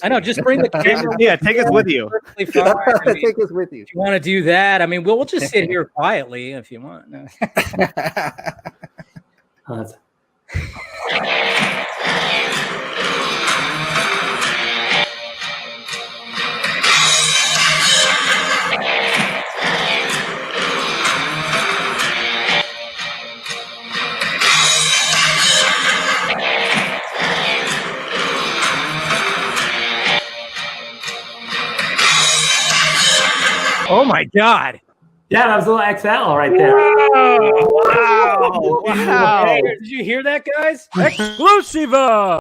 I know. Just bring the camera. Yeah, take us with you. Perfectly fine. I mean, Take us with you. if you want to do that, I mean, we'll just sit here quietly if you want. No. Oh my God. Yeah, that was a little XL right there. Wow. Hey, did you hear that, guys? Exclusiva.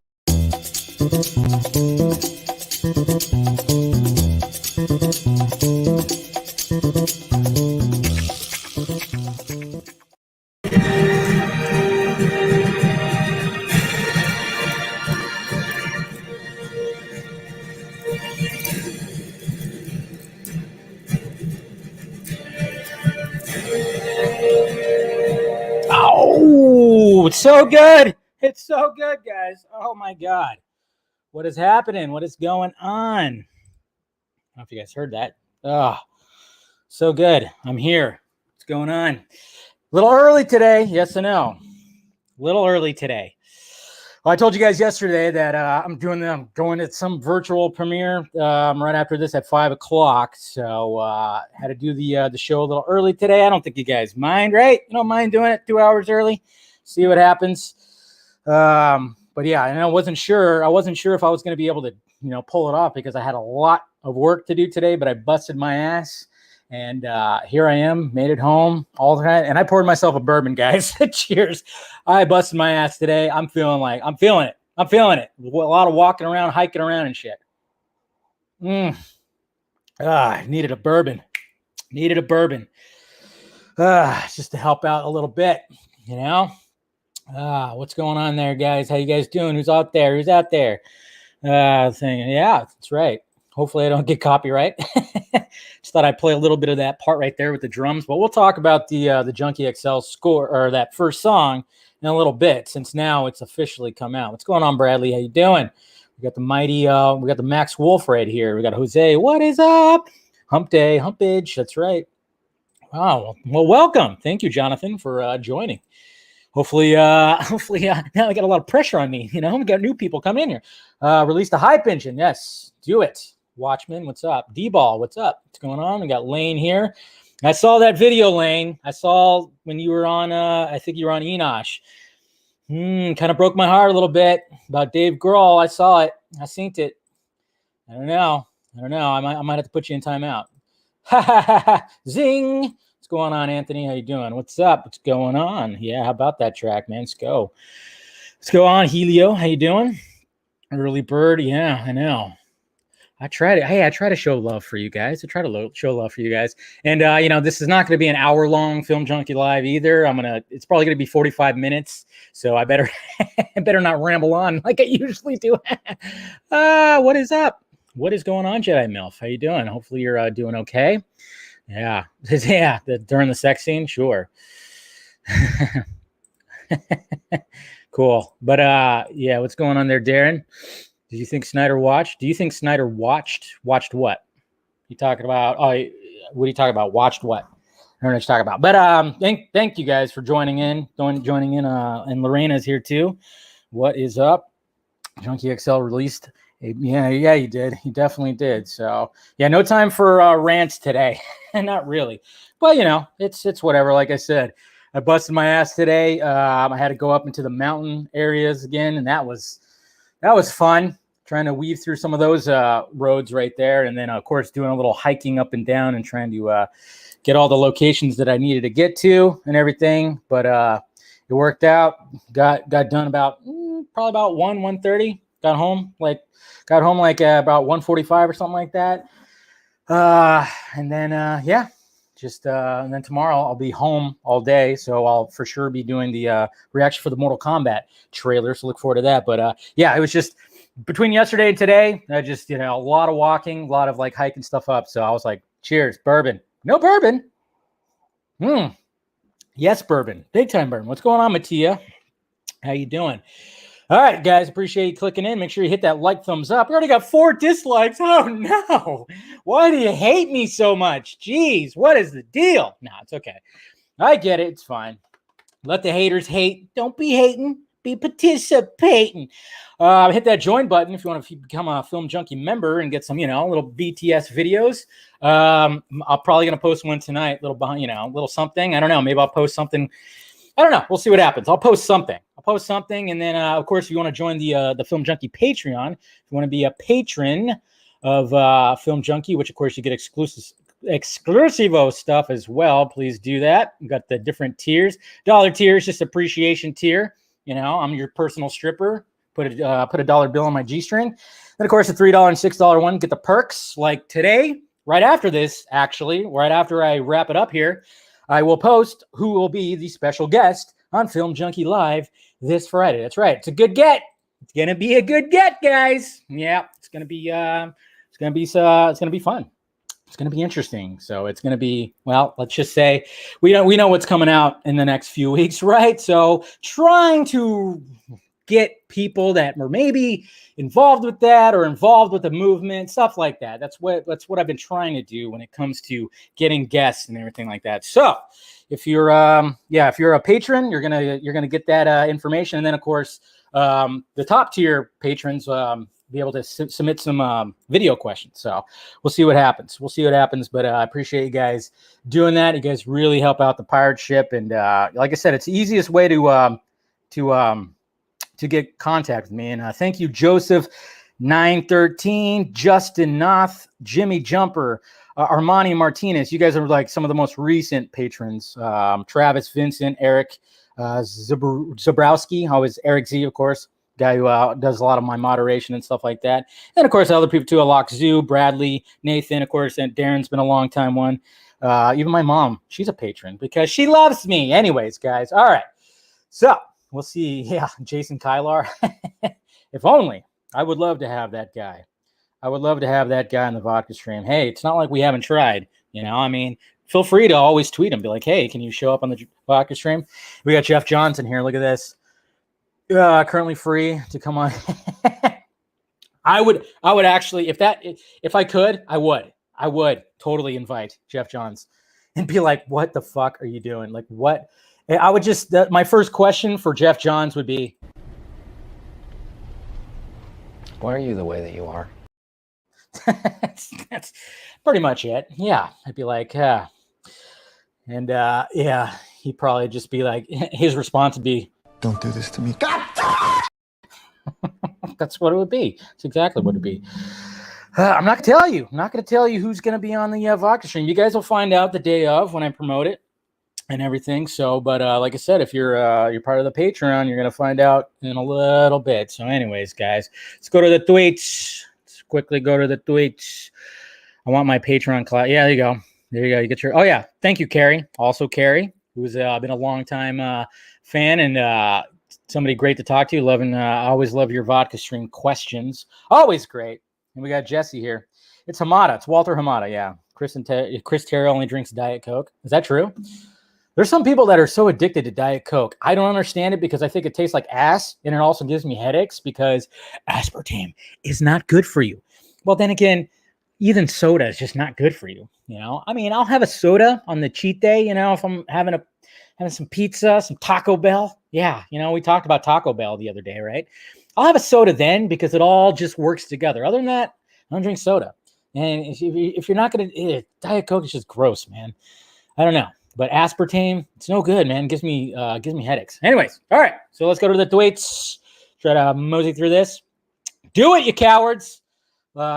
Oh, it's so good. It's so good, guys. Oh my God. What is happening? What is going on? I don't know if you guys heard that. Oh, so good. I'm here. What's going on? A little early today. Yes and no. A little early today. Well, I told you guys yesterday that I'm going to some virtual premiere right after this at 5 o'clock. So had to do the show a little early today. I don't think you guys mind, right? You don't mind doing it 2 hours early. See what happens. But yeah, and I wasn't sure if I was going to be able to, pull it off because I had a lot of work to do today, but I busted my ass. And here I am, made it home, all that. And I poured myself a bourbon, guys. Cheers. I busted my ass today. I'm feeling it. I'm feeling it. A lot of walking around, hiking around and shit. I needed a bourbon. Just to help out a little bit, what's going on there, guys? How you guys doing? Who's out there? Saying, yeah, that's right. Hopefully I don't get copyright. Just thought I'd play a little bit of that part right there with the drums, but we'll talk about the Junkie XL score or that first song in a little bit since now it's officially come out. What's going on, Bradley? How you doing? We got the mighty, we got the Max Wolf right here. We got Jose. What is up? Hump Day, Humpage. That's right. Wow. Well, welcome. Thank you, Jonathan, for joining. Hopefully, now I got a lot of pressure on me. We got new people coming in here. Release the hype engine. Yes, do it. Watchman, what's up? D-Ball, what's up? What's going on? We got Lane here. I saw that video, Lane. I saw when you were on, I think you were on Enosh. Kind of broke my heart a little bit about Dave Grohl. I saw it. I synced it. I don't know. I might have to put you in timeout. Zing. What's going on, Anthony? How you doing? What's up? What's going on? Yeah, how about that track, man? Let's go. Let's go on, Helio. How you doing? Early bird. Yeah, I know. I try to show love for you guys. Show love for you guys. And, this is not going to be an hour-long Film Junkie Live either. It's probably going to be 45 minutes. So I better not ramble on like I usually do. What is up? What is going on, Jedi MILF? How you doing? Hopefully you're doing okay. Yeah. Yeah. During the sex scene. Sure. Cool. But, yeah, what's going on there, Darren? Did you think Snyder watched? Do you think Snyder watched what? You talking about? Oh, what are you talking about? Watched what? I don't know what you're talking about. But thank you guys for joining in. And Lorena's here too. What is up? Junkie XL released. Yeah, you did. You definitely did. So yeah, no time for rants today. Not really. But it's whatever. Like I said, I busted my ass today. I had to go up into the mountain areas again, and that was fun. Trying to weave through some of those roads right there. And then, of course, doing a little hiking up and down and trying to get all the locations that I needed to get to and everything. But it worked out. Got done about probably about 1:30. Got home like about 1:45 or something like that. And then, and then tomorrow I'll be home all day. So I'll for sure be doing the reaction for the Mortal Kombat trailer. So look forward to that. But it was just between yesterday and today, I just, a lot of walking, a lot of like hiking stuff up. So I was like, cheers, bourbon. No bourbon. Yes, bourbon. Big time bourbon. What's going on, Mattia? How you doing? All right, guys, appreciate you clicking in. Make sure you hit that like, thumbs up. We already got 4 dislikes. Oh, no. Why do you hate me so much? Jeez, what is the deal? No, it's okay. I get it. It's fine. Let the haters hate. Don't be hating. Be participating. Hit that join button if you want to become a Film Junkie member and get some, little BTS videos. I'm probably going to post one tonight, little something. I don't know. Maybe I'll post something. I don't know. We'll see what happens. I'll post something. And then, of course, if you want to join the Film Junkie Patreon, if you want to be a patron of Film Junkie, which, of course, you get exclusivo stuff as well, please do that. We've got the different tiers. Dollar tier is just appreciation tier. I'm your personal stripper. Put a dollar bill on my G-string. Then, of course, the $3 and $6 one, get the perks. Like today, right after this, actually, right after I wrap it up here, I will post who will be the special guest on Film Junkie Live this Friday. That's right. It's a good get. It's gonna be a good get, guys. Yeah, it's gonna be fun. It's going to be interesting. So it's going to be, well, let's just say we know what's coming out in the next few weeks, right? So trying to get people that were maybe involved with that or involved with the movement, stuff like that. That's what I've been trying to do when it comes to getting guests and everything like that. So if you're a patron, you're gonna get that information, and then of course the top tier patrons be able to submit some video questions. So we'll see what happens. But I appreciate you guys doing that. You guys really help out the pirate ship. And like I said, it's the easiest way to get contact with me. And thank you, Joseph 913, Justin Noth, Jimmy Jumper, Armani Martinez. You guys are like some of the most recent patrons. Travis, Vincent, Eric, Zabrowski, always Eric Z, of course. Guy who does a lot of my moderation and stuff like that. And, of course, other people, too, Alok Zoo, Bradley, Nathan, of course, and Darren's been a long time one. Even my mom, she's a patron because she loves me. Anyways, guys, all right. So we'll see. Yeah, Jason Kylar. If only. I would love to have that guy. On the vodka stream. Hey, it's not like we haven't tried. I mean, feel free to always tweet him. Be like, hey, can you show up on the vodka stream? We got Jeff Johnson here. Look at this. Currently free to come on. I would actually, if I could, I would totally invite Jeff Johns and be like, what the fuck are you doing? Like, what? I would just, my first question for Jeff Johns would be, why are you the way that you are? that's pretty much it. Yeah. I'd be like, yeah. And yeah, he'd probably just be like, his response would be, don't do this to me. God! That's what it would be. It's exactly what it would be. I'm not going to tell you who's going to be on the vodka stream. You guys will find out the day of when I promote it and everything. So, but like I said, if you're part of the Patreon, you're going to find out in a little bit. So anyways, guys, let's go to the tweets. Let's quickly go to the tweets. I want my Patreon class. Yeah, there you go. You get your, oh yeah. Thank you, Carrie. Also Carrie, who's been a long time fan and somebody great to talk to. I always love your vodka stream questions. Always great. And we got Jesse here. It's Hamada. It's Walter Hamada. Yeah. Chris Terry only drinks Diet Coke. Is that true? There's some people that are so addicted to Diet Coke. I don't understand it because I think it tastes like ass, and it also gives me headaches because aspartame is not good for you. Well, then again, even soda is just not good for you. I mean, I'll have a soda on the cheat day, if I'm having some pizza, some Taco Bell. Yeah, we talked about Taco Bell the other day, right? I'll have a soda then because it all just works together. Other than that, I don't drink soda. And if you're not going to, Diet Coke is just gross, man. I don't know. But aspartame, it's no good, man. It gives me headaches. Anyways, all right. So let's go to the tweets. Try to mosey through this. Do it, you cowards.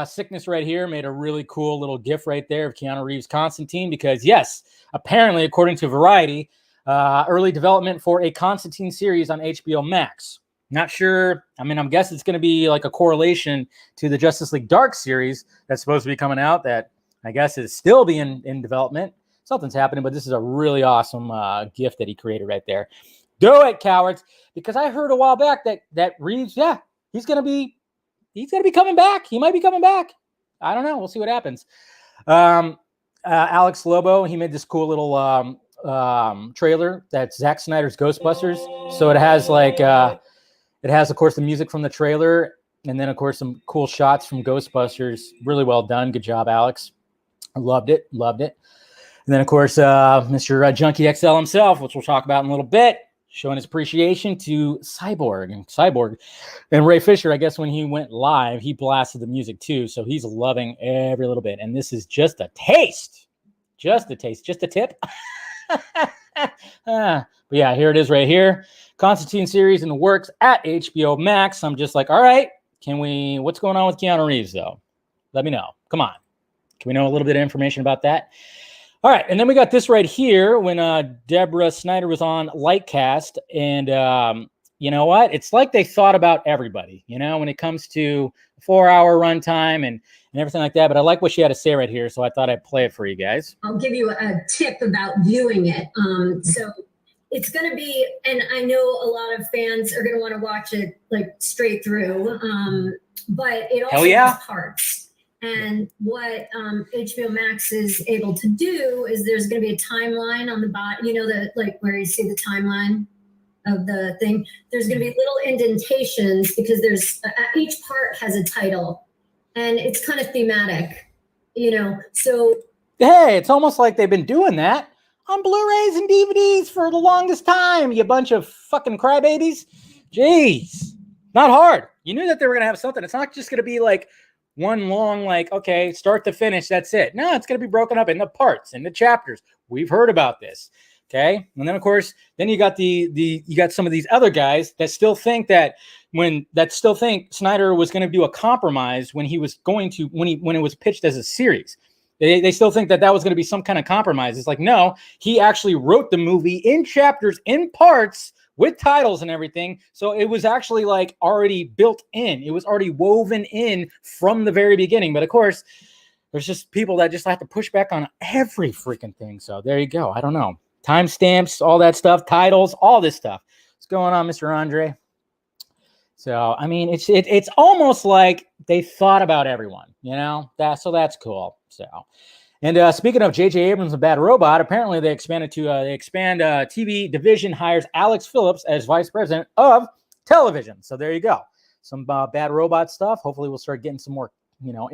Sickness right here made a really cool little gif right there of Keanu Reeves' Constantine because, yes, apparently, according to Variety, early development for a Constantine series on HBO Max. Not sure. I mean, I'm guessing it's going to be like a correlation to the Justice League Dark series that's supposed to be coming out that I guess is still being in development. Something's happening, but this is a really awesome gift that he created right there. Do it, cowards. Because I heard a while back that Reeves, yeah, he's going to be coming back. He might be coming back. I don't know. We'll see what happens. Alex Lobo, he made this cool little trailer that's Zack Snyder's Ghostbusters. So it has like It has, of course, the music from the trailer, and then, of course, some cool shots from Ghostbusters. Really well done. Good job, Alex. I loved it. And then, of course, Mr. Junkie XL himself, which we'll talk about in a little bit, showing his appreciation to Cyborg. And Ray Fisher, I guess when he went live, he blasted the music too. So he's loving every little bit. And this is just a taste. Just a tip. But yeah, here it is right here. Constantine series in the works at HBO Max. I'm just like, all right, what's going on with Keanu Reeves though? Let me know. Come on. Can we know a little bit of information about that? All right, and then we got this right here when Deborah Snyder was on Lightcast, and you know what? It's like they thought about everybody, when it comes to 4-hour runtime and everything like that. But I like what she had to say right here, so I thought I'd play it for you guys. I'll give you a tip about viewing it. So it's going to be, and I know a lot of fans are going to want to watch it like straight through, but it also has parts. And what HBO Max is able to do is there's going to be a timeline on the bottom, where you see the timeline of the thing. There's going to be little indentations because there's each part has a title, and it's kind of thematic, So hey, it's almost like they've been doing that on Blu-rays and DVDs for the longest time. You bunch of fucking crybabies. Jeez, not hard. You knew that they were going to have something. It's not just going to be like one long, okay, start to finish, that's it. No, it's going to be broken up into parts, into chapters. We've heard about this, okay? And then, of course, then you got you got some of these other guys that still think Snyder was going to do a compromise when it was pitched as a series. They still think that was going to be some kind of compromise. It's like, no, he actually wrote the movie in chapters, in parts, with titles and everything. So it was actually already built in. It was already woven in from the very beginning. But of course, there's just people that just have to push back on every freaking thing. So there you go. I don't know. Timestamps, all that stuff, titles, all this stuff. What's going on, Mr. Andre? So, I mean, it's almost like they thought about everyone, so that's cool. So, and speaking of J.J. Abrams and Bad Robot, apparently they expand TV division hires Alex Phillips as vice president of television. So there you go. Some Bad Robot stuff. Hopefully we'll start getting some more,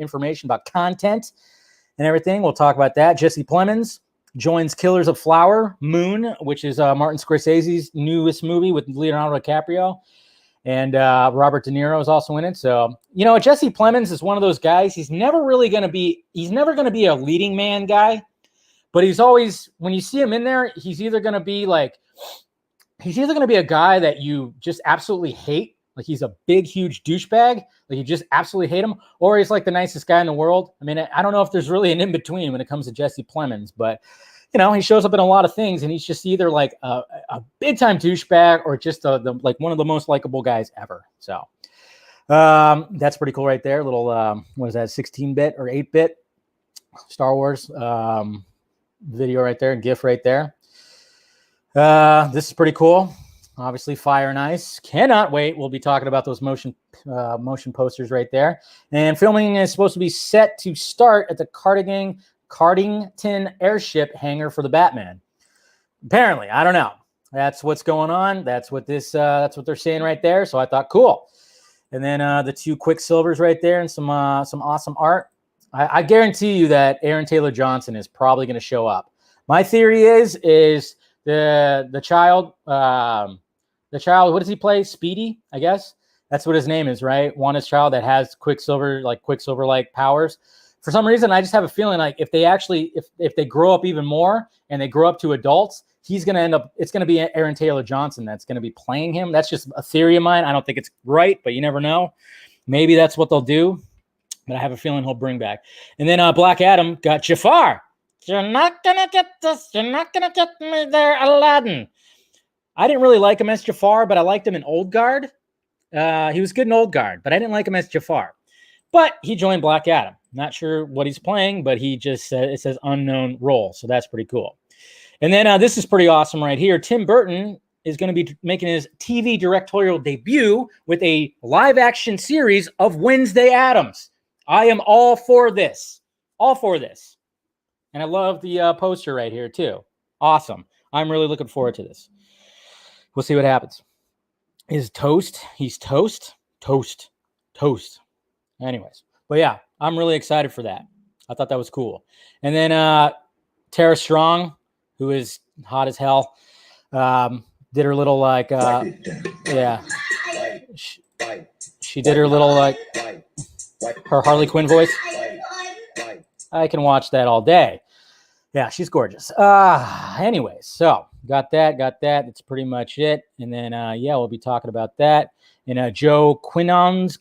information about content and everything. We'll talk about that. Jesse Plemons joins Killers of Flower Moon, which is Martin Scorsese's newest movie with Leonardo DiCaprio. And Robert De Niro is also in it. So, Jesse Plemons is one of those guys. He's never going to be a leading man guy, but he's always, when you see him in there, he's either going to be a guy that you just absolutely hate. Like he's a big, huge douchebag. Like you just absolutely hate him, or he's like the nicest guy in the world. I mean, I don't know if there's really an in-between when it comes to Jesse Plemons, but he shows up in a lot of things, and he's just either like a big time douchebag or just one of the most likable guys ever. So that's pretty cool right there. Little what is that, 16-bit or 8-bit Star Wars video right there, GIF right there. This is pretty cool. Obviously, Fire and Ice. Cannot wait. We'll be talking about those motion posters right there. And filming is supposed to be set to start at the Cardington Airship hangar for the Batman. Apparently, I don't know. That's what's going on. That's what they're saying right there. So I thought, cool. And then the two Quicksilvers right there and some awesome art. I guarantee you that Aaron Taylor Johnson is probably going to show up. My theory is the child. The child. What does he play? Speedy, I guess. That's what his name is, right? Wanda's child that has Quicksilver-like powers. For some reason, I just have a feeling like if they grow up even more and they grow up to adults, it's going to be Aaron Taylor Johnson that's going to be playing him. That's just a theory of mine. I don't think it's right, but you never know. Maybe that's what they'll do, but I have a feeling he'll bring back. And then Black Adam got Jafar. You're not going to get this. You're not going to get me there, Aladdin. I didn't really like him as Jafar, but I liked him in Old Guard. He was good in Old Guard, but I didn't like him as Jafar. But he joined Black Adam. Not sure what he's playing, but he just said it says unknown role. So that's pretty cool. And then this is pretty awesome right here. Tim Burton is going to be making his TV directorial debut with a live action series of Wednesday Addams. I am all for this. All for this. And I love the poster right here too. Awesome. I'm really looking forward to this. We'll see what happens. is toast. He's toast. Anyways, but yeah, I'm really excited for that. I thought that was cool. And then Tara Strong, who is hot as hell, did her little like yeah. She did her little like her Harley Quinn voice. I can watch that all day. Yeah, she's gorgeous. Anyways, so got that. That's pretty much it. And then yeah, we'll be talking about that. And Joe Quinones.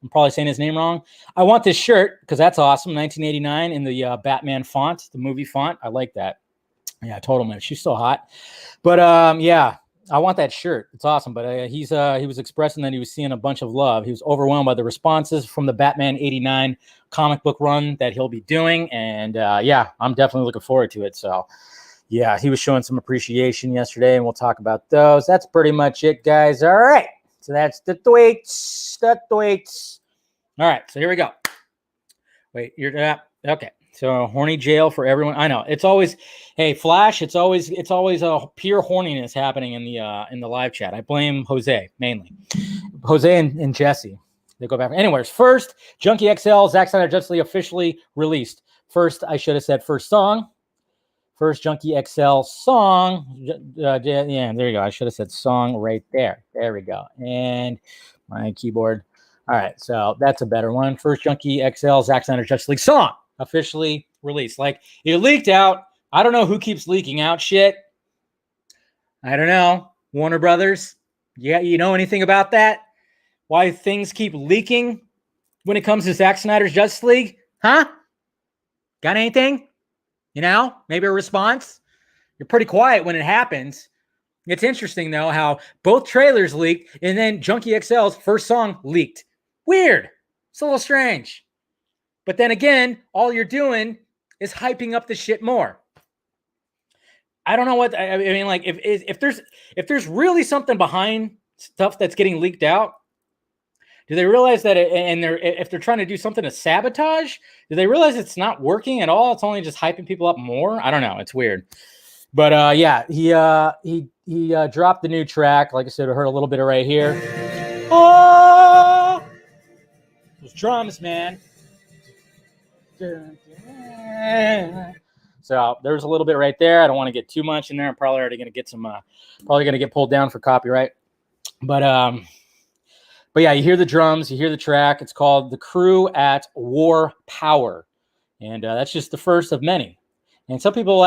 I'm probably saying his name wrong. I want this shirt because that's awesome. 1989 in the Batman font, the movie font. I like that. Yeah, I told him she's so hot. But yeah, I want that shirt. It's awesome. But he was expressing that he was seeing a bunch of love. He was overwhelmed by the responses from the Batman 89 comic book run that he'll be doing. And yeah, I'm definitely looking forward to it. So yeah, he was showing some appreciation yesterday, and we'll talk about those. That's pretty much it, guys. All right. So that's the tweets. All right. So here we go. Wait, you're okay. So horny jail for everyone. I know it's always, hey Flash. It's always a pure horniness happening in the live chat. I blame Jose mainly. Jose and Jesse. They go back. Anyways, first Junkie XL Zack Snyder Justice League officially released. First, I should have said first song. First Junkie XL song. Yeah, there you go. I should have said song right there. There we go. And my keyboard. All right, so that's a better one. First Junkie XL Zack Snyder Justice League song officially released. Like, it leaked out. I don't know who keeps leaking out shit. I don't know. Warner Brothers. Yeah, you know anything about that? Why things keep leaking when it comes to Zack Snyder's Justice League? Huh? Got anything? You know, maybe a response? You're pretty quiet when it happens. It's interesting, though, how both trailers leaked and then Junkie XL's first song leaked. Weird. It's a little strange. But then again, all you're doing is hyping up the shit more. I don't know what I mean. Like, if there's really something behind stuff that's getting leaked out, do they realize that? If they're trying to do something to sabotage, do they realize it's not working at all? It's only just hyping people up more. I don't know. It's weird. But yeah, he dropped the new track. Like I said, I heard a little bit of right here. Oh, those drums, man. So there's a little bit right there. I don't want to get too much in there. I'm probably already going to get some, probably going to get pulled down for copyright. But yeah, you hear the drums, you hear the track. It's called The Crew at War Power. And that's just the first of many. And some people,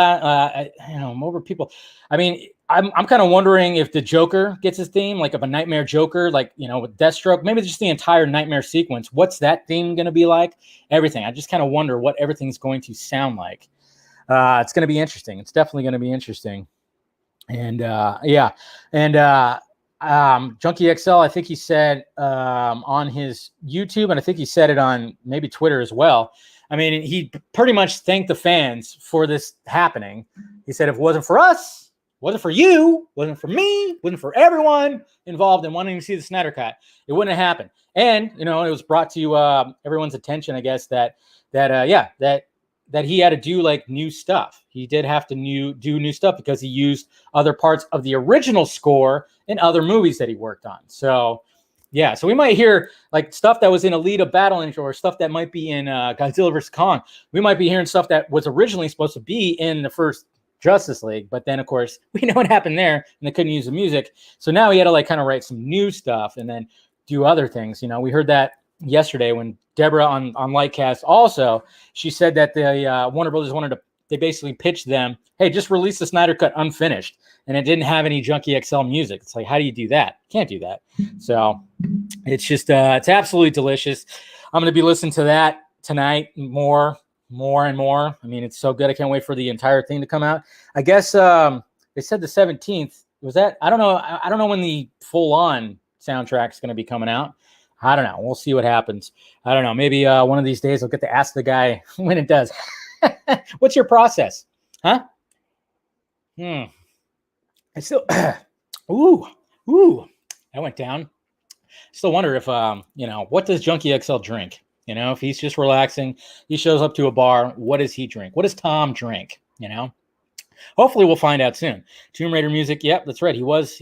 more people. I mean, I'm kind of wondering if the Joker gets his theme, like of a Nightmare Joker, like, you know, with Deathstroke, maybe just the entire Nightmare sequence. What's that theme going to be like? Everything. I just kind of wonder what everything's going to sound like. It's going to be interesting. It's definitely going to be interesting. And yeah. And Junkie XL, I think he said on his YouTube, and I think he said it on maybe Twitter as well. I mean, he pretty much thanked the fans for this happening. He said, if it wasn't for us, wasn't for you, wasn't for me, wasn't for everyone involved in wanting to see the Snyder Cut, it wouldn't have happened. And, you know, it was brought to everyone's attention, I guess, that he had to do like new stuff. He did have to do new stuff because he used other parts of the original score in other movies that he worked on. So, yeah, so we might hear like stuff that was in Alita Battle Angel or stuff that might be in Godzilla vs. Kong. We might be hearing stuff that was originally supposed to be in the first Justice League, but then of course we know what happened there, and they couldn't use the music. So now he had to like kind of write some new stuff and then do other things. You know, we heard that yesterday when Deborah on Lightcast also, she said that the Warner Brothers they basically pitched them, hey, just release the Snyder Cut unfinished. And it didn't have any Junkie XL music. It's like, how do you do that? Can't do that. So it's just, it's absolutely delicious. I'm going to be listening to that tonight more and more. I mean, it's so good. I can't wait for the entire thing to come out. I guess they said the 17th. Was that? I don't know. I don't know when the full-on soundtrack is going to be coming out. I don't know. We'll see what happens. I don't know. Maybe one of these days I'll get to ask the guy when it does. What's your process? Huh? I still, I went down. Still wonder if, what does Junkie XL drink? You know, if he's just relaxing, he shows up to a bar. What does he drink? What does Tom drink? You know, Hopefully we'll find out soon. Tomb Raider music. Yep, that's right. He was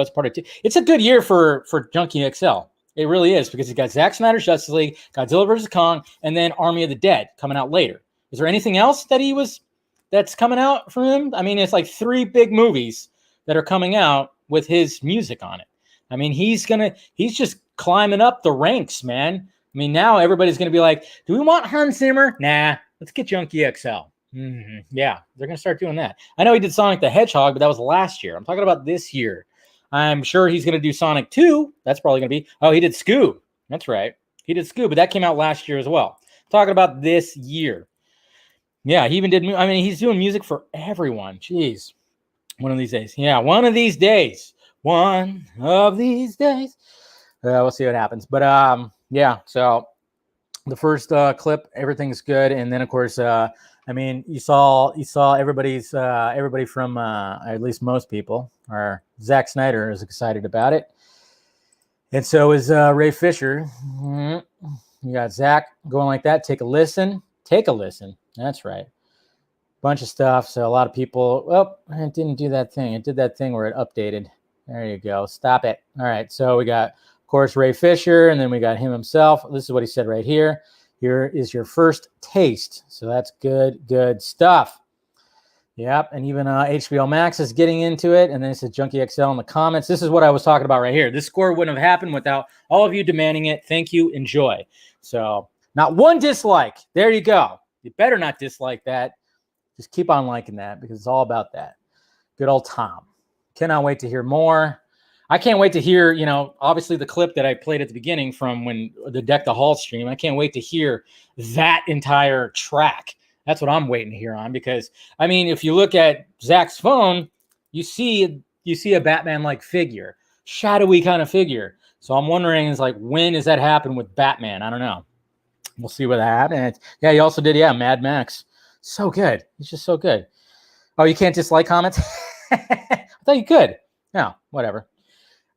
part of it. It's a good year for Junkie XL. It really is, because he's got Zack Snyder's Justice League, Godzilla vs. Kong, and then Army of the Dead coming out later. Is there anything else that's coming out from him? I mean, it's like 3 big movies that are coming out with his music on it. I mean, he's just climbing up the ranks, man. I mean, now everybody's going to be like, do we want Hans Zimmer? Nah, let's get Junkie XL. Yeah, they're going to start doing that. I know he did Sonic the Hedgehog, but that was last year. I'm talking about this year. I'm sure he's going to do Sonic 2. That's probably going to be. Oh, he did Scoob. That's right. He did Scoob, but that came out last year as well. I'm talking about this year. Yeah, he even did. I mean, he's doing music for everyone. Jeez. One of these days. Yeah, one of these days. One of these days. We'll see what happens. But yeah, so the first clip, everything's good. And then, of course, I mean, you saw everybody from, at least most people, or Zack Snyder is excited about it. And so is Ray Fisher. You got Zack going like that. Take a listen. Take a listen. That's right. Bunch of stuff. So a lot of people, well, it didn't do that thing. It did that thing where it updated. There you go. Stop it. All right. So we got, of course, Ray Fisher, and then we got him himself. This is what he said right here. Here is your first taste. So that's good stuff. Yep. And even HBO Max is getting into it. And then it says Junkie XL in the comments. This is what I was talking about right here. This score wouldn't have happened without all of you demanding it. Thank you. Enjoy. So not one dislike. There you go. You better not dislike that. Just keep on liking that, because it's all about that. Good old Tom. Cannot wait to hear more. I can't wait to hear, obviously the clip that I played at the beginning from when the Deck the Hall stream. I can't wait to hear that entire track. That's what I'm waiting to hear on, because, I mean, if you look at Zach's phone, you see a Batman-like figure, shadowy kind of figure. So I'm wondering, when does that happen with Batman? I don't know. We'll see what happens. Yeah, he also did, Mad Max. So good. He's just so good. Oh, you can't dislike comments? I thought you could. No, whatever.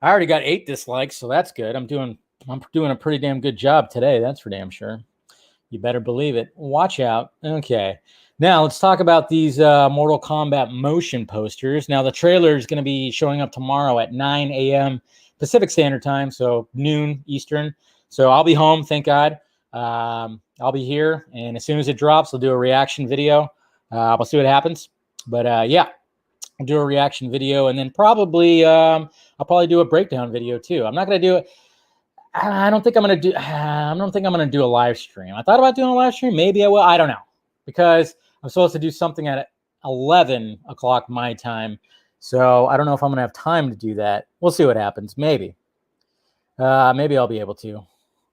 I already got 8 dislikes, so that's good. I'm doing a pretty damn good job today. That's for damn sure. You better believe it. Watch out. Okay. Now let's talk about these Mortal Kombat motion posters. Now the trailer is going to be showing up tomorrow at 9 a.m. Pacific Standard Time, so noon Eastern. So I'll be home, thank God. I'll be here, and as soon as it drops, I'll do a reaction video. We'll see what happens. But yeah, I'll do a reaction video, and then probably I'll probably do a breakdown video too. I'm not gonna do it. I don't think I'm gonna do a live stream. I thought about doing a live stream. Maybe I will. I don't know, because I'm supposed to do something at 11 o'clock my time. So I don't know if I'm gonna have time to do that. We'll see what happens. Maybe I'll be able to.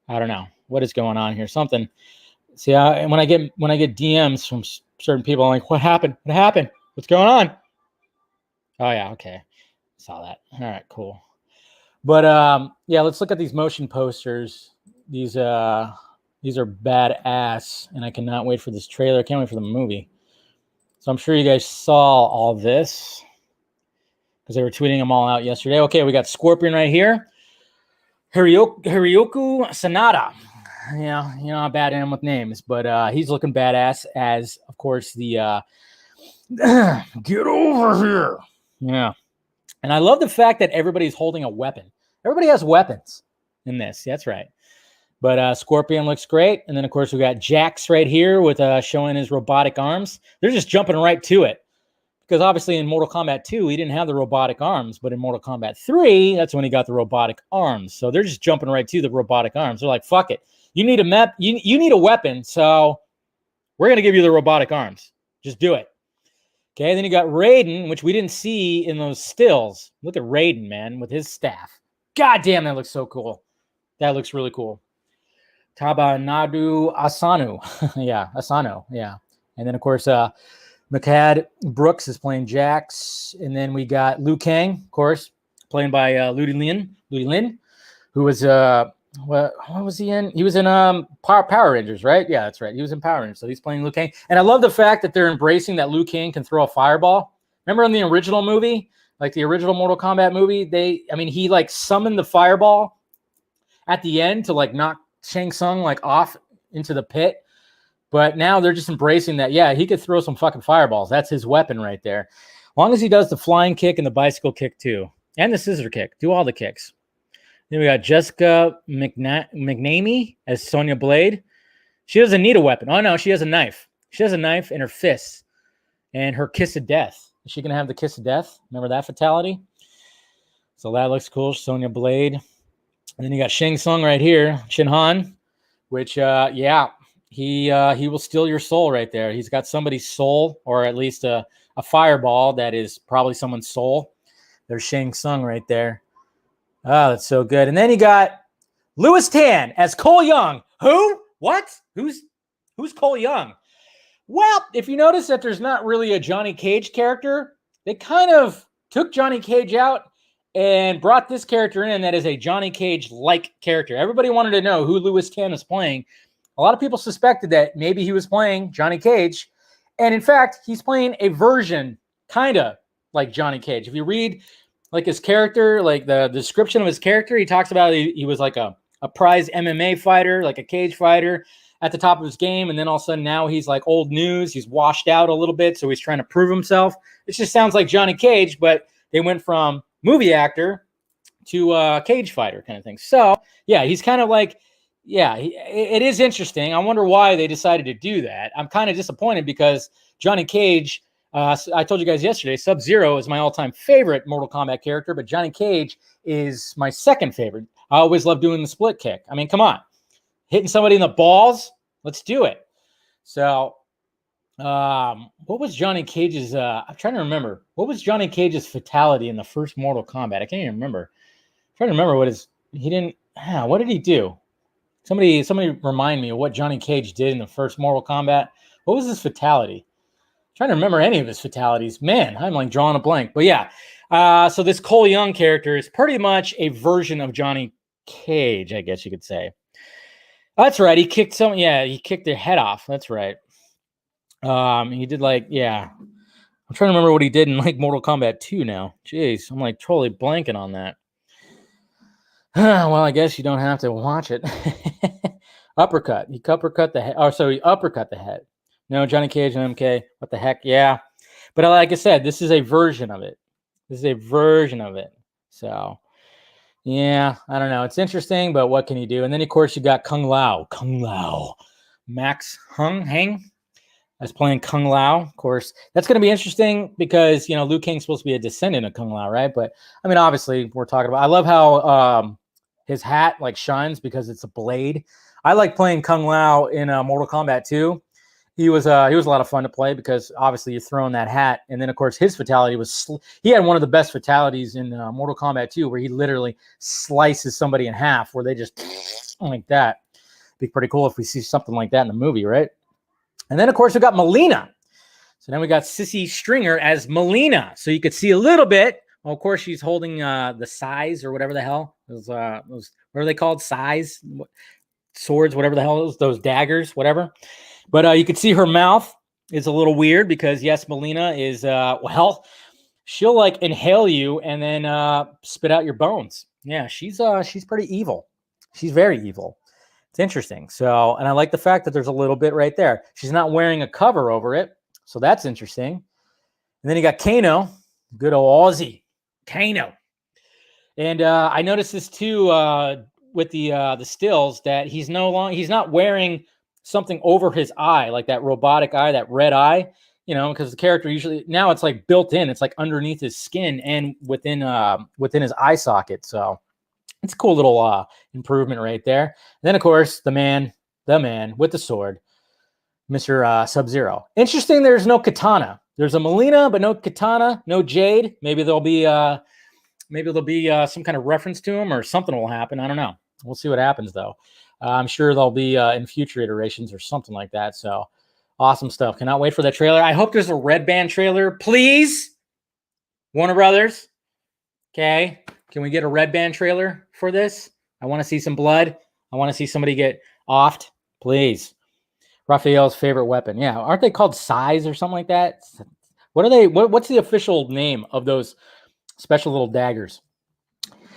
I don't know what is going on here. Something. See, when I get DMs from certain people, I'm like, what happened? What happened? What's going on? Oh yeah, okay. Saw that. All right, cool. But yeah, let's look at these motion posters. These are badass, and I cannot wait for this trailer. I can't wait for the movie. So I'm sure you guys saw all this, because they were tweeting them all out yesterday. Okay, we got Scorpion right here. Hiroyuki Sanada. Yeah, how bad I am with names, but he's looking badass as, of course, the get over here. Yeah. And I love the fact that everybody's holding a weapon. Everybody has weapons in this. That's right. But Scorpion looks great. And then, of course, we got Jax right here with showing his robotic arms. They're just jumping right to it. Because obviously in Mortal Kombat 2, he didn't have the robotic arms. But in Mortal Kombat 3, that's when he got the robotic arms. So they're just jumping right to the robotic arms. They're like, fuck it. You need you need a weapon, so we're going to give you the robotic arms. Just do it. Okay, then you got Raiden, which we didn't see in those stills. Look at Raiden, man, with his staff. God damn, that looks so cool. That looks really cool. Tabanadu Asano. Yeah, Asano, yeah. And then, of course, Makad Brooks is playing Jax. And then we got Liu Kang, of course, played by Ludi Lin, who was, what was he in? He was in Power Rangers, right? Yeah, that's right. He was in Power Rangers, so he's playing Liu Kang. And I love the fact that they're embracing that Liu Kang can throw a fireball. Remember in the original movie, like the original Mortal Kombat movie, he like summoned the fireball at the end to like knock Shang Tsung like off into the pit. But now they're just embracing that. Yeah, he could throw some fucking fireballs. That's his weapon right there. As long as he does the flying kick and the bicycle kick too. And the scissor kick. Do all the kicks. Then we got Jessica McNamee as Sonya Blade. She doesn't need a weapon. Oh, no, she has a knife. She has a knife in her fists. And her kiss of death. Is she going to have the kiss of death? Remember that fatality? So that looks cool. Sonya Blade. And then you got Shang Tsung right here. Shin Han. Which, yeah, he will steal your soul right there. He's got somebody's soul, or at least a fireball that is probably someone's soul. There's Shang Tsung right there. Oh, that's so good. And then you got Louis Tan as Cole Young. Who? What? Who's Cole Young? Well, if you notice that there's not really a Johnny Cage character, they kind of took Johnny Cage out and brought this character in that is a Johnny Cage-like character. Everybody wanted to know who Louis Tan was playing. A lot of people suspected that maybe he was playing Johnny Cage. And in fact, he's playing a version kind of like Johnny Cage. If you read like his character, like the description of his character, he talks about he was like a prize MMA fighter, like a cage fighter at the top of his game. And then all of a sudden now he's like old news. He's washed out a little bit. So he's trying to prove himself. It just sounds like Johnny Cage, but they went from movie actor to cage fighter kind of thing. So yeah, he's kind of like, yeah, it is interesting. I wonder why they decided to do that. I'm kind of disappointed because Johnny Cage, I told you guys yesterday, Sub-Zero is my all-time favorite Mortal Kombat character, but Johnny Cage is my second favorite. I always love doing the split kick. I mean, come on. Hitting somebody in the balls, let's do it. So what was Johnny Cage's, I'm trying to remember. What was Johnny Cage's fatality in the first Mortal Kombat? I can't even remember. I'm trying to remember what did he do? Somebody remind me of what Johnny Cage did in the first Mortal Kombat. What was his fatality? I'm trying to remember any of his fatalities. Man, I'm like drawing a blank. But yeah, so this Cole Young character is pretty much a version of Johnny Cage, I guess you could say. That's right. He kicked he kicked their head off. That's right. He did I'm trying to remember what he did in like Mortal Kombat 2 now. Jeez, I'm like totally blanking on that. Well, I guess you don't have to watch it. Uppercut. He uppercut the head. Oh, so he uppercut the head. No, Johnny Cage and MK. What the heck? Yeah. But like I said, this is a version of it. So, yeah, I don't know. It's interesting, but what can you do? And then, of course, you got Kung Lao. Max Hang. That's playing Kung Lao. Of course, that's going to be interesting because, Liu Kang's supposed to be a descendant of Kung Lao, right? But, I mean, obviously, we're talking about... I love how his hat, like, shines because it's a blade. I like playing Kung Lao in Mortal Kombat 2. He was a lot of fun to play because, obviously, you're throwing that hat. And then, of course, his fatality was... he had one of the best fatalities in Mortal Kombat 2 where he literally slices somebody in half where they just... like that. It'd be pretty cool if we see something like that in the movie, right? And then, of course, we got Melina. So then we got Sissy Stringer as Melina. So you could see a little bit. Well, of course, she's holding the sais or whatever the hell. Those what are they called? Sais? Swords, whatever the hell is. Those daggers, whatever. But you could see her mouth is a little weird because, yes, Melina is, she'll, like, inhale you and then spit out your bones. Yeah, she's pretty evil. She's very evil. It's interesting. So, and I like the fact that there's a little bit right there. She's not wearing a cover over it. So that's interesting. And then you got Kano, good old Aussie Kano. And I noticed this too with the stills that he's not wearing something over his eye, like that robotic eye, that red eye, because the character usually now it's like built in, it's like underneath his skin and within his eye socket. So it's a cool little improvement right there. And then, of course, the man with the sword, Mr. Sub-Zero. Interesting, there's no katana. There's a Melina, but no katana, no Jade. Maybe there'll be some kind of reference to him or something will happen. I don't know. We'll see what happens, though. I'm sure there'll be in future iterations or something like that. So awesome stuff. Cannot wait for that trailer. I hope there's a Red Band trailer. Please, Warner Brothers. Okay. Can we get a Red Band trailer for this? I want to see some blood. I want to see somebody get offed. Please. Raphael's favorite weapon. Yeah. Aren't they called sais or something like that? What are they? What's the official name of those special little daggers?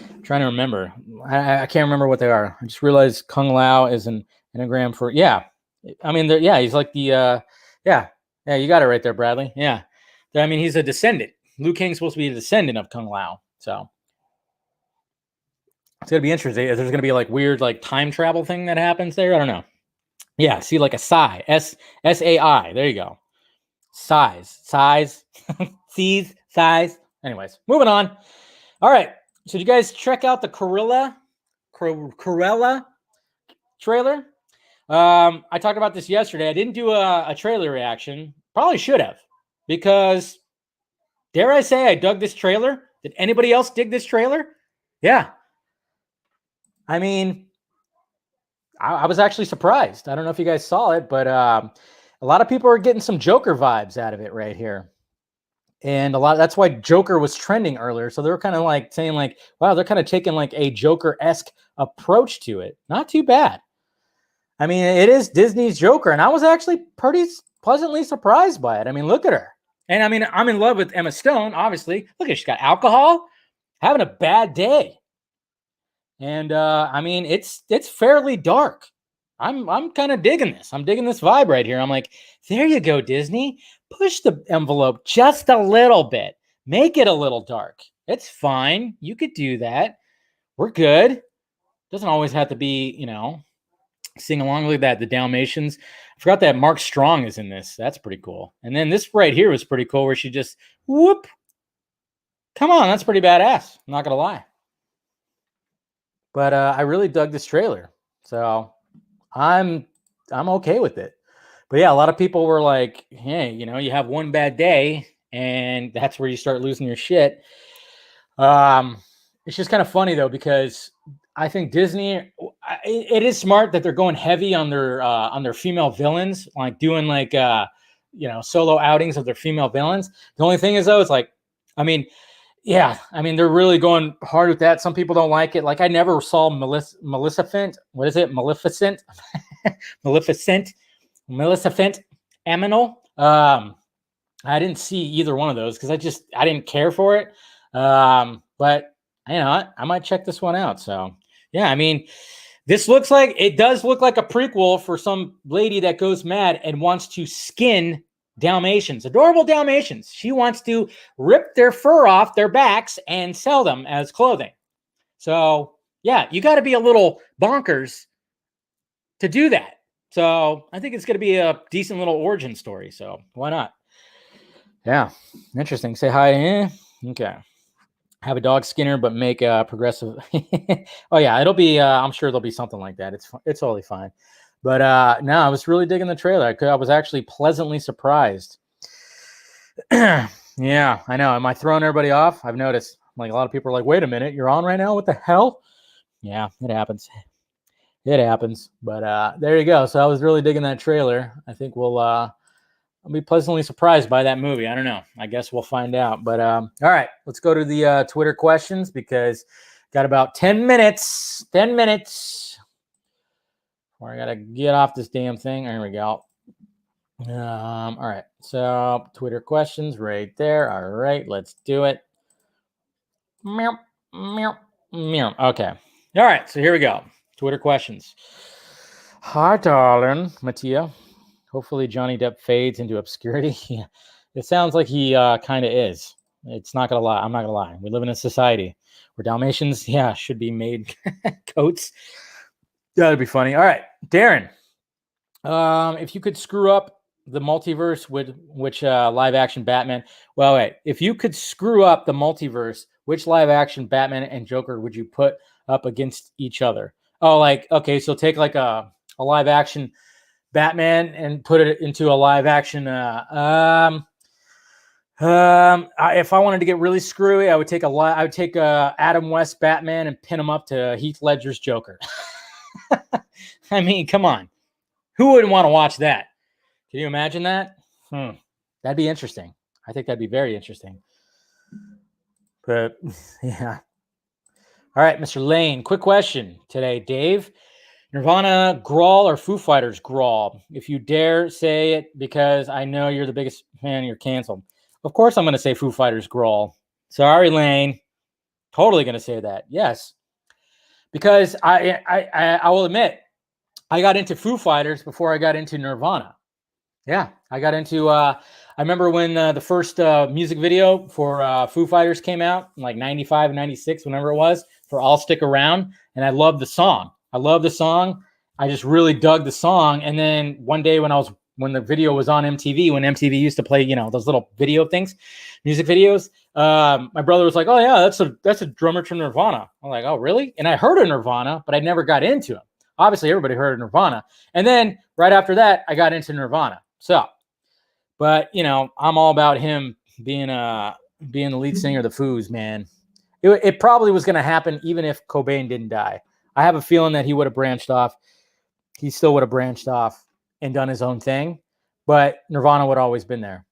I'm trying to remember. I can't remember what they are. I just realized Kung Lao is an anagram for, yeah. I mean, yeah, he's like the yeah, you got it right there, Bradley. Yeah, I mean, he's a descendant. Liu Kang's supposed to be a descendant of Kung Lao, so it's gonna be interesting. There's gonna be like weird like time travel thing that happens there. I don't know. Yeah, see, like a Sai, SAI. There you go. Size, sees, size. Anyways, moving on. All right. So did you guys check out the Cruella trailer? I talked about this yesterday. I didn't do a trailer reaction. Probably should have, because dare I say I dug this trailer? Did anybody else dig this trailer? Yeah. I mean, I was actually surprised. I don't know if you guys saw it, but a lot of people are getting some Joker vibes out of it right here. And that's why Joker was trending earlier. So they were kind of like saying like, wow, they're kind of taking like a Joker-esque approach to it. Not too bad. I mean, it is Disney's Joker, and I was actually pretty pleasantly surprised by it. I mean, look at her. And I mean, I'm in love with Emma Stone, obviously. Look at her, she's got alcohol, having a bad day. And I mean, it's fairly dark. I'm kind of digging this. I'm digging this vibe right here. I'm like, there you go, Disney. Push the envelope just a little bit. Make it a little dark. It's fine. You could do that. We're good. Doesn't always have to be, you know, sing along with that. The Dalmatians. I forgot that Mark Strong is in this. That's pretty cool. And then this right here was pretty cool, where she just whoop. Come on, that's pretty badass. I'm not gonna lie. But I really dug this trailer, so I'm okay with it. But yeah, a lot of people were like, hey, you know, you have one bad day and that's where you start losing your shit. It's just kind of funny though, because I think Disney, it is smart that they're going heavy on their female villains, like doing like you know, solo outings of their female villains. The only thing is though, it's like, I mean, yeah, I mean, they're really going hard with that. Some people don't like it. Like I never saw Maleficent. What is it? Maleficent? Maleficent? Aminal. I didn't see either one of those because I didn't care for it. But you know, I might check this one out. So yeah, I mean, this does look like a prequel for some lady that goes mad and wants to skin Dalmatians, adorable Dalmatians. She wants to rip their fur off their backs and sell them as clothing. So yeah, you got to be a little bonkers to do that. So I think it's going to be a decent little origin story. So why not? Yeah, interesting. Say hi to him. Okay. Have a dog skinner, but make a progressive. Oh yeah, it'll be. I'm sure there'll be something like that. It's totally fine. But no, I was really digging the trailer. I was actually pleasantly surprised. Yeah, I know. Am I throwing everybody off? I've noticed. Like a lot of people are like, "Wait a minute, you're on right now? What the hell?" Yeah, it happens. It happens. But there you go. So I was really digging that trailer. I think I'll be pleasantly surprised by that movie. I don't know. I guess we'll find out. But all right, let's go to the Twitter questions, because got about 10 minutes. 10 minutes. I got to get off this damn thing. There we go. All right. So Twitter questions right there. All right, let's do it. Meow, meow, meow. Okay. All right. So here we go. Twitter questions. Hi, darling. Mattia. Hopefully Johnny Depp fades into obscurity. Yeah. It sounds like he kind of is. It's not going to lie. I'm not going to lie. We live in a society where Dalmatians, should be made coats. That'd be funny. All right, Darren. If you could screw up the multiverse with which live action Batman? Well, wait. If you could screw up the multiverse, which live action Batman and Joker would you put up against each other? Oh, like, okay, so take like a live action Batman and put it into a live action. If I wanted to get really screwy, I would take Adam West Batman and pin him up to Heath Ledger's Joker. I mean, come on. Who wouldn't want to watch that? Can you imagine that? That'd be interesting. I think that'd be very interesting. But, yeah. All right, Mr. Lane. Quick question today, Dave. Nirvana Grawl or Foo Fighters Grawl? If you dare say it, because I know you're the biggest fan, you're canceled. Of course I'm going to say Foo Fighters Grawl. Sorry, Lane. Totally going to say that. Yes. Because I will admit, I got into Foo Fighters before I got into Nirvana. Yeah, I got into. I remember when the first music video for Foo Fighters came out, in like 95, 96, whenever it was, for "I'll Stick Around," and I loved the song. I just really dug the song. And then one day when the video was on MTV, when MTV used to play, those little video things, music videos, my brother was like, "Oh yeah, that's a drummer from Nirvana." I'm like, "Oh really?" And I heard of Nirvana, but I never got into him. Obviously, everybody heard of Nirvana. And then right after that, I got into Nirvana. So, but I'm all about him being the lead singer of the Foos, man. It probably was going to happen even if Cobain didn't die. I have a feeling that he would have branched off. He still would have branched off and done his own thing, but Nirvana would have always been there.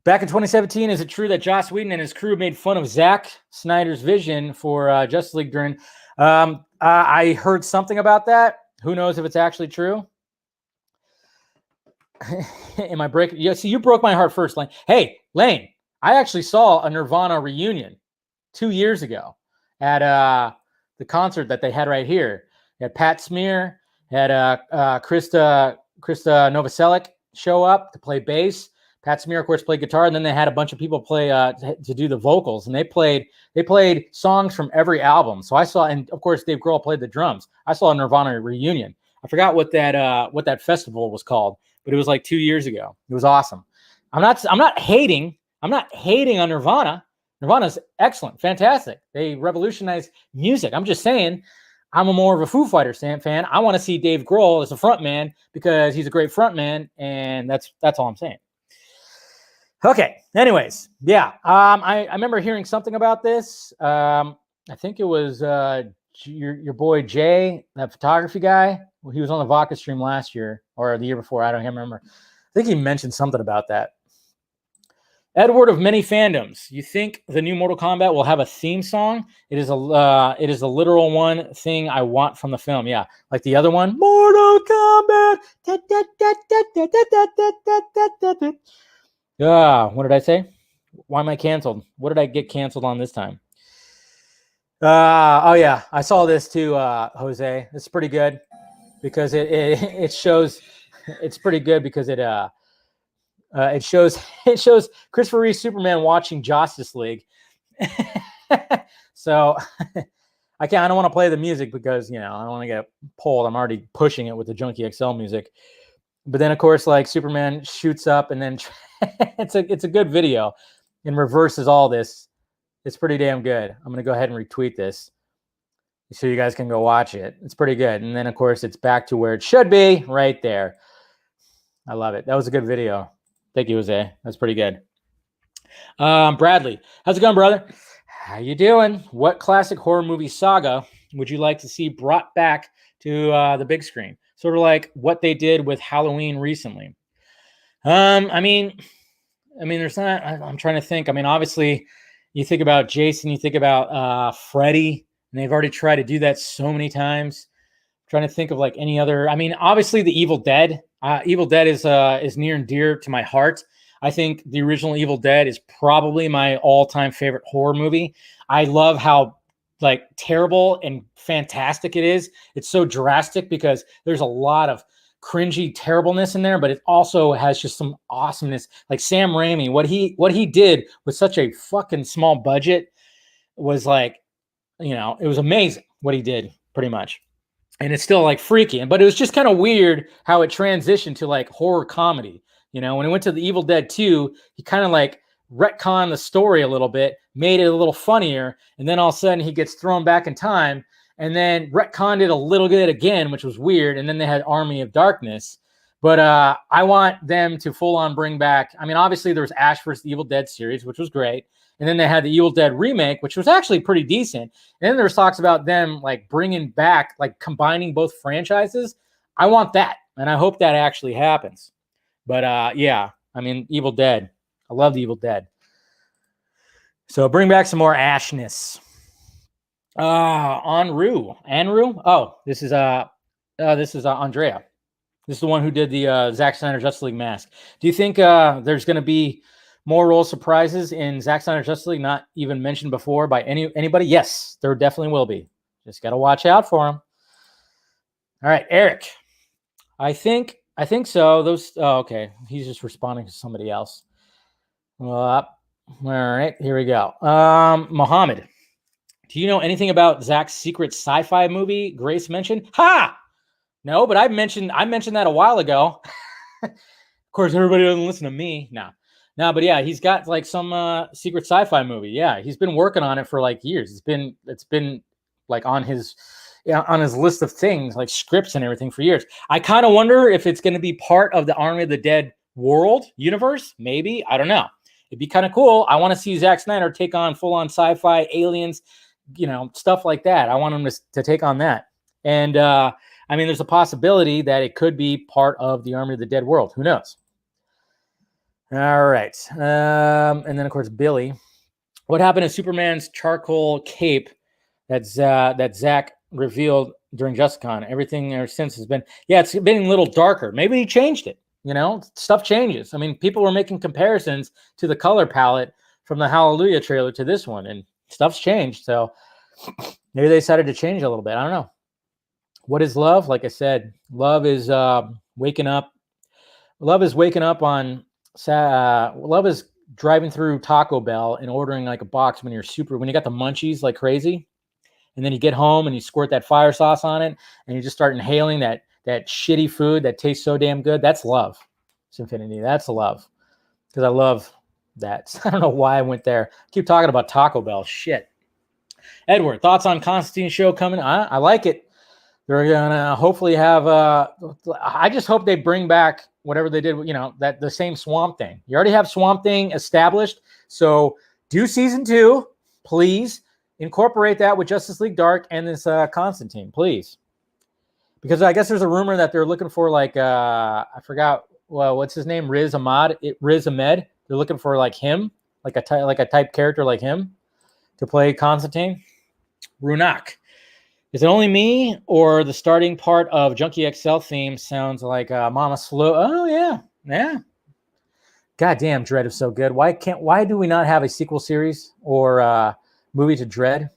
Back in 2017, is it true that Joss Whedon and his crew made fun of Zack Snyder's vision for Justice League during? I heard something about that. Who knows if it's actually true? Am I breaking? Yeah, see, you broke my heart first, Lane. Hey, Lane, I actually saw a Nirvana reunion 2 years ago at the concert that they had right here. They had Pat Smear, had Krista Novoselic show up to play bass. Pat Smear, of course, played guitar, and then they had a bunch of people play to do the vocals, and they played songs from every album. So I saw, and of course, Dave Grohl played the drums. I saw a Nirvana reunion. I forgot what that festival was called, but it was like 2 years ago. It was awesome. I'm not hating on Nirvana. Nirvana's excellent, fantastic. They revolutionized music. I'm just saying, I'm more of a Foo Fighters fan. I want to see Dave Grohl as a front man because he's a great front man, and that's all I'm saying. Okay. Anyways, yeah. I remember hearing something about this. I think it was your boy Jay, that photography guy. Well, he was on the Vodka stream last year or the year before. I don't remember. I think he mentioned something about that. Edward of many fandoms. You think the new Mortal Kombat will have a theme song? It is a literal one thing I want from the film. Yeah, like the other one, Mortal Kombat. What did I say? Why am I canceled? What did I get canceled on this time? Oh yeah, I saw this too, Jose. It's pretty good because it shows. It's pretty good because it shows Christopher Reeve Superman watching Justice League. So I don't want to play the music because I don't want to get pulled. I'm already pushing it with the Junkie XL music. But then of course, like Superman shoots up and then it's a good video and reverses all this. It's pretty damn good. I'm gonna go ahead and retweet this so you guys can go watch it. It's pretty good. And then of course it's back to where it should be, right there. I love it. That was a good video. Thank you, Jose. That's pretty good. Bradley, how's it going, brother? How you doing? What classic horror movie saga would you like to see brought back to the big screen? Sort of like what they did with Halloween recently. I mean, there's not. I'm trying to think. I mean, obviously, you think about Jason, you think about Freddy, and they've already tried to do that so many times. I'm trying to think of like any other. I mean, obviously, the Evil Dead. Evil Dead is near and dear to my heart. I think the original Evil Dead is probably my all-time favorite horror movie. I love how like terrible and fantastic it is. It's so drastic because there's a lot of cringy terribleness in there, but it also has just some awesomeness. Like Sam Raimi, what he did with such a fucking small budget was like, it was amazing what he did pretty much. And it's still like freaky, but it was just kind of weird how it transitioned to like horror comedy. When it went to the Evil Dead 2, he kind of like retconned the story a little bit, made it a little funnier, and then all of a sudden he gets thrown back in time and then retconned it a little bit again, which was weird. And then they had Army of Darkness. But I want them to full on bring back, I mean, obviously there was Ash vs. the Evil Dead series, which was great. And then they had the Evil Dead remake, which was actually pretty decent. And then there's talks about them like bringing back, like combining both franchises. I want that. And I hope that actually happens. But yeah, I mean, Evil Dead. I love the Evil Dead. So bring back some more Ashness. Anru. Oh, this is Andrea. This is the one who did the Zack Snyder Justice League mask. Do you think there's going to be more role surprises in Zack Snyder Justice League not even mentioned before by anybody? Yes, there definitely will be. Just got to watch out for them. All right, Eric. I think so. Those. Oh, okay. He's just responding to somebody else. All right, here we go. Mohammed, do you know anything about Zach's secret sci-fi movie Grace mentioned? Ha! No, but I mentioned that a while ago. Of course, everybody doesn't listen to me. No, but yeah, he's got like some secret sci-fi movie. Yeah, he's been working on it for like years. It's been like on his list of things, like scripts and everything for years. I kind of wonder if it's going to be part of the Army of the Dead world universe. Maybe, I don't know. It'd be kind of cool. I want to see Zack Snyder take on full-on sci-fi, aliens, stuff like that. I want him to take on that. And I mean, there's a possibility that it could be part of the Army of the Dead world. Who knows? All right. And then, of course, Billy. What happened to Superman's charcoal cape that Zach revealed during JusticeCon? Everything ever since has been, it's been a little darker. Maybe he changed it. Stuff changes. I mean, people were making comparisons to the color palette from the Hallelujah trailer to this one, and stuff's changed. So maybe they decided to change a little bit. I don't know. What is love? Like I said, love is waking up. Love is waking up on. Love is driving through Taco Bell and ordering like a box when you got the munchies like crazy, and then you get home and you squirt that fire sauce on it, and you just start inhaling that shitty food that tastes so damn good. That's love. It's infinity. That's love. Because I love that. I don't know why I went there. I keep talking about Taco Bell. Shit. Edward, thoughts on Constantine show coming? I like it. They're gonna hopefully have I just hope they bring back whatever they did, that the same Swamp Thing. You already have Swamp Thing established. So do season 2, please. Incorporate that with Justice League Dark and this Constantine, please. Because I guess there's a rumor that they're looking for like I forgot what's his name, Riz Ahmed. They're looking for like him, like a type character like him to play Constantine. Runak. Is it only me or the starting part of Junkie XL theme sounds like Mama Slow? Oh yeah. God damn, Dread is so good. Why do we not have a sequel series or movie to Dread?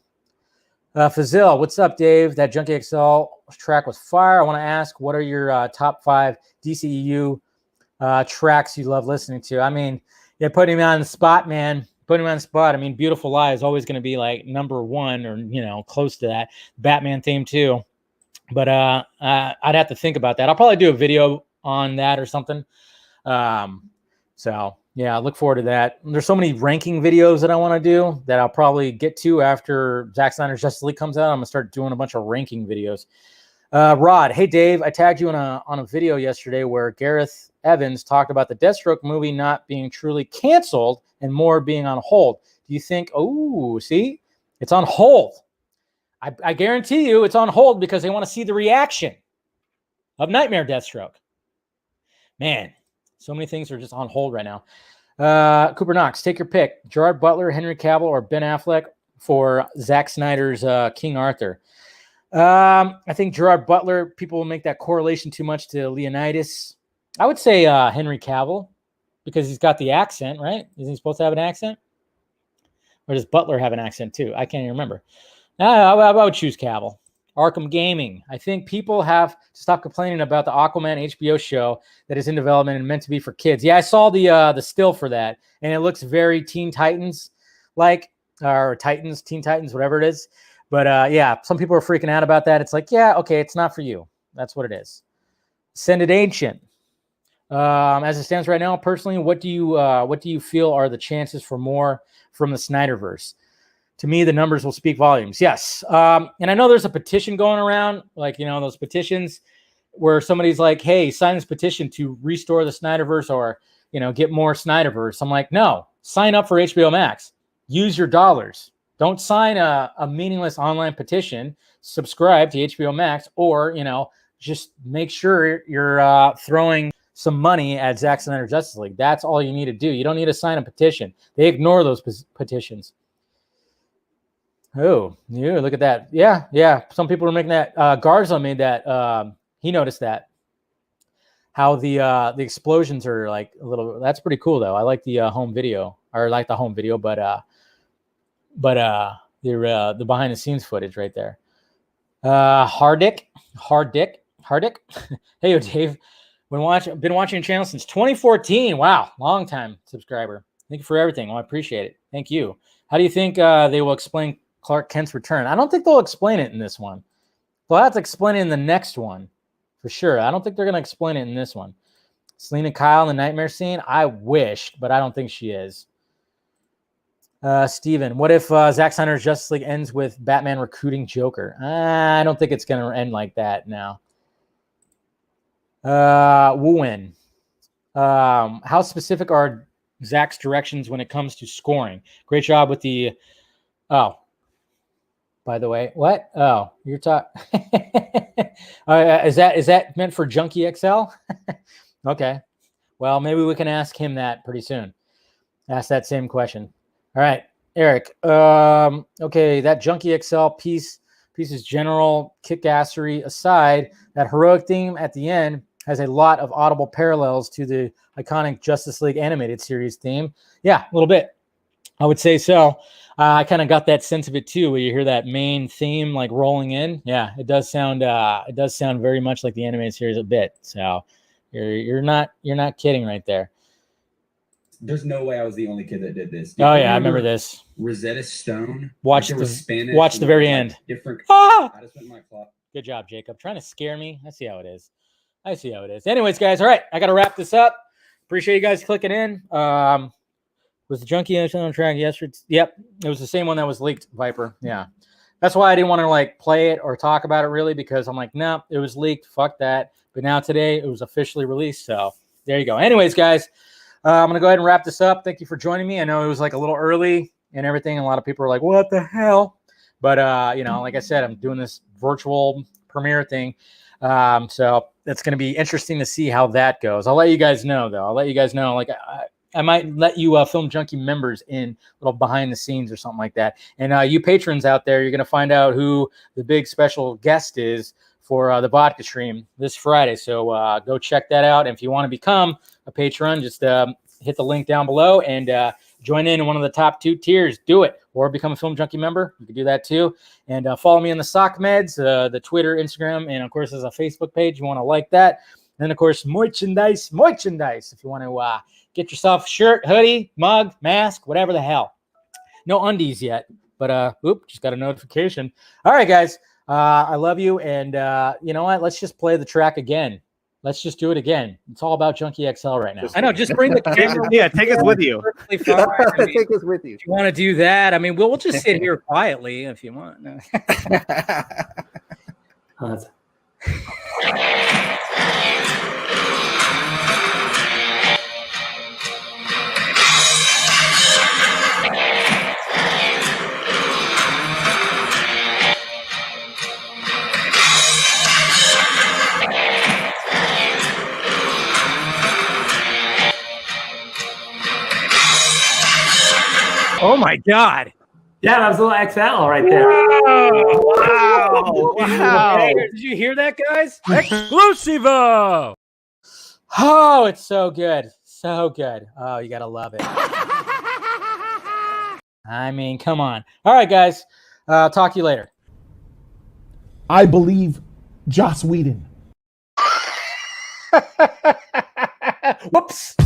Fazil, what's up, Dave? That Junkie XL track was fire. I want to ask, what are your top 5 DCEU tracks you love listening to? I mean, putting me on the spot, man. Putting me on the spot. I mean, Beautiful Lie is always going to be like number 1 or, close to that. Batman theme too. But I'd have to think about that. I'll probably do a video on that or something. So yeah, I look forward to that. There's so many ranking videos that I want to do that I'll probably get to after Zack Snyder's Justice League comes out. I'm going to start doing a bunch of ranking videos. Rod, hey, Dave, I tagged you on a video yesterday where Gareth Evans talked about the Deathstroke movie not being truly canceled and more being on hold. Do you think, see, it's on hold. I guarantee you it's on hold because they want to see the reaction of Nightmare Deathstroke. Man, so many things are just on hold right now. Cooper Knox, take your pick. Gerard Butler, Henry Cavill, or Ben Affleck for Zack Snyder's King Arthur. I think Gerard Butler, people will make that correlation too much to Leonidas. I would say Henry Cavill because he's got the accent, right? Isn't he supposed to have an accent? Or does Butler have an accent too? I can't even remember. I would choose Cavill. Arkham Gaming. I think people have to stop complaining about the Aquaman HBO show that is in development and meant to be for kids. Yeah, I saw the still for that, and it looks very Teen Titans like, or Titans, Teen Titans, whatever it is. But yeah, some people are freaking out about that. It's like, yeah, okay, it's not for you. That's what it is. Send it Ancient. As it stands right now, personally, what do you feel are the chances for more from the Snyderverse? To me, the numbers will speak volumes. Yes. And I know there's a petition going around, like, those petitions where somebody's like, hey, sign this petition to restore the Snyderverse or, get more Snyderverse. I'm like, no, sign up for HBO Max. Use your dollars. Don't sign a meaningless online petition. Subscribe to HBO Max or, just make sure you're throwing some money at Zack Snyder Justice League. That's all you need to do. You don't need to sign a petition. They ignore those petitions. Oh, yeah, look at that. Yeah. Some people are making that. Garza made that. He noticed that. How the explosions are like a little. That's pretty cool, though. I like the home video. Or like the home video, but the behind the scenes footage right there. Hard Dick. Hardick. Hey, Dave. Been watching your channel since 2014. Wow, long time subscriber. Thank you for everything. Well, I appreciate it. Thank you. How do you think they will explain Clark Kent's return? I don't think they'll explain it in this one. They'll have to explain it in the next one for sure. I don't think they're going to explain it in this one. Selena Kyle in the nightmare scene? I wish, but I don't think she is. Steven, what if Zack Snyder's Justice League ends with Batman recruiting Joker? I don't think it's going to end like that now. Wooen, how specific are Zack's directions when it comes to scoring? Great job with the... Oh, by the way, what? Oh, you're talking... is that meant for Junkie XL? Okay. Well, maybe we can ask him that pretty soon. Ask that same question. All right, Eric. Okay, that Junkie XL pieces general kickassery aside, that heroic theme at the end has a lot of audible parallels to the iconic Justice League animated series theme. Yeah, a little bit. I would say so. I kind of got that sense of it too, where you hear that main theme like rolling in. Yeah, it does sound very much like the animated series a bit. So you're not kidding right there. There's no way I was the only kid that did this. Oh yeah, I remember this. Rosetta Stone. Watch the very end. Different. Ah! I just went in my clock. Good job, Jacob. Trying to scare me. I see how it is. Anyways, guys, all right, I got to wrap this up. Appreciate you guys clicking in. Was the Junkie XL on track yesterday? Yep, it was the same one that was leaked, Viper. Yeah, that's why I didn't want to like play it or talk about it really, because I'm like, no, it was leaked. Fuck that. But now today it was officially released. So there you go. Anyways, guys, I'm gonna go ahead and wrap this up. Thank you for joining me. I know it was like a little early and everything. A lot of people are like, what the hell? But like I said, I'm doing this virtual premiere thing. So it's going to be interesting to see how that goes. I'll let you guys know, though. Like I might let you Film Junkie members in a little behind the scenes or something like that. And you patrons out there, you're going to find out who the big special guest is for the vodka stream this Friday. So go check that out. And if you want to become a patron, just hit the link down below and join in one of the top 2 tiers. Do it. Or become a Film Junkie member. You can do that too. And follow me on the Sock Meds, the Twitter, Instagram, and of course, there's a Facebook page. You want to like that. And then, of course, merchandise. If you want to get yourself a shirt, hoodie, mug, mask, whatever the hell. No undies yet, but just got a notification. All right, guys. I love you. And you know what? Let's just play the track again. Let's just do it again. It's all about Junkie XL right now. I know. Just bring the camera. Yeah, take us with you. Take us with you. If you want to do that, I mean, we'll just sit here quietly if you want. No. Oh my God. Yeah, that was a little XL right there. Wow. Hey, did you hear that, guys? Exclusivo. Oh, it's so good. So good. Oh, you got to love it. I mean, come on. All right, guys. Talk to you later. I believe Joss Whedon. Whoops.